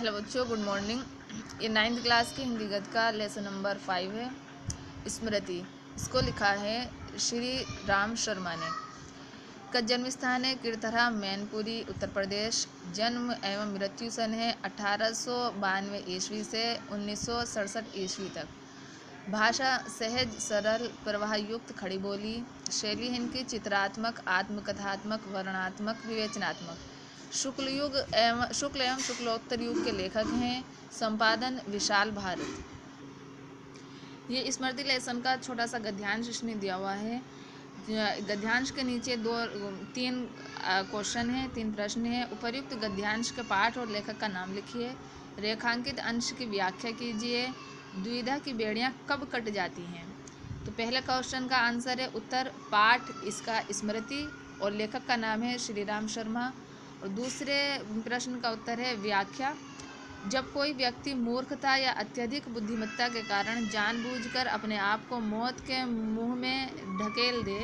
Hello बच्चों, good morning. ये 9th class की हिंदी गद्य का लेसन नंबर 5 है, स्मृति। इसको लिखा है श्री राम शर्मा ने। का जन्म स्थान है कीर्तरा, मैनपुरी, उत्तर प्रदेश। जन्म एवं मृत्यु सन है 1892 ईस्वी से 1967 ईस्वी तक। भाषा सहज, सरल, प्रवाहयुक्त, खड़ी बोली। शैली है इनकी चित्रात्मक, आत्मकथात्मक, वर्णनात्मक, विवेचनात्मक। शुक्ल एवं शुक्लोत्तर युग के लेखक हैं। संपादन विशाल भारत। ये स्मृति लेसन का छोटा सा गद्यांश इसने दिया हुआ है। गद्यांश के नीचे तीन क्वेश्चन हैं, 3 प्रश्न हैं। उपर्युक्त गद्यांश के पाठ और लेखक का नाम लिखिए। रेखांकित अंश की व्याख्या कीजिए। द्विधा की बेड़ियां कब कट जाती हैं? तो पहले क्वेश्चन का आंसर है उत्तर पाठ, इसका स्मृति, और लेखक का नाम है श्री राम शर्मा। और दूसरे प्रश्न का उत्तर है व्याख्या। जब कोई व्यक्ति मूर्खता या अत्यधिक बुद्धिमत्ता के कारण जानबूझकर अपने आप को मौत के मुंह में ढकेल दे,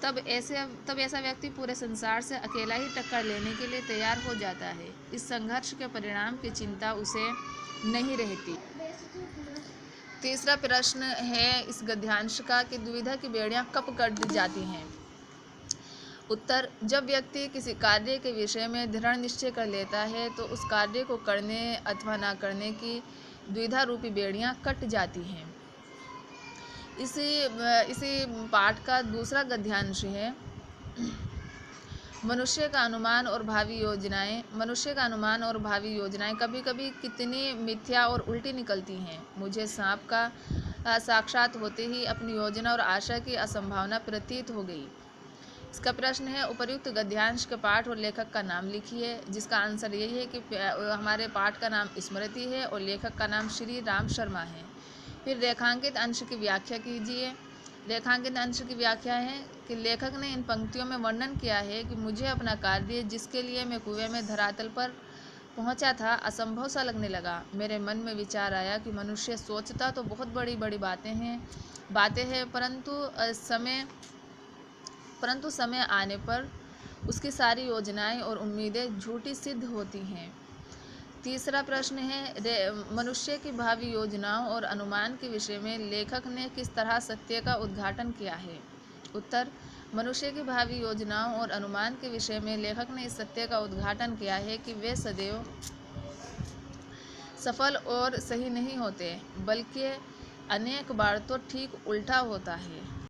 तब ऐसा व्यक्ति पूरे संसार से अकेला ही टक्कर लेने के लिए तैयार हो जाता है। इस संघर्ष के परिणाम की चिंता उसे नहीं रहती। तीसरा प्रश्न है इस गद्यांश का कि दुविधा की बेड़ियां कब कट जाती हैं? उत्तर, जब व्यक्ति किसी कार्य के विषय में दृढ़ निश्चय कर लेता है तो उस कार्य को करने अथवा ना करने की द्विधा रूपी बेड़ियां कट जाती हैं। इसी पाठ का दूसरा गद्यांश है मनुष्य का अनुमान और भावी योजनाएं। मनुष्य का अनुमान और भावी योजनाएं कभी कभी कितनी मिथ्या और उल्टी निकलती हैं। मुझे सांप का साक्षात होते ही अपनी योजना और आशा की असंभावना प्रतीत हो गई। इसका प्रश्न है उपर्युक्त गद्यांश के पाठ और लेखक का नाम लिखिए, जिसका आंसर यही है कि हमारे पाठ का नाम स्मृति है और लेखक का नाम श्री राम शर्मा है। फिर रेखांकित अंश की व्याख्या कीजिए। रेखांकित अंश की व्याख्या है कि लेखक ने इन पंक्तियों में वर्णन किया है कि मुझे अपना कार्य, जिसके लिए मैं कुएं में धरातल पर पहुंचा था, असंभव सा लगने लगा। मेरे मन में विचार आया कि मनुष्य सोचता तो बहुत बड़ी बड़ी बातें हैं, परंतु समय आने पर उसकी सारी योजनाएं और उम्मीदें झूठी सिद्ध होती हैं। तीसरा प्रश्न है मनुष्य की भावी योजनाओं और अनुमान के विषय में लेखक ने किस तरह सत्य का उद्घाटन किया है? उत्तर, मनुष्य की भावी योजनाओं और अनुमान के विषय में लेखक ने इस सत्य का उद्घाटन किया है कि वे सदैव सफल और सही नहीं होते, बल्कि अनेक बार तो ठीक उल्टा होता है।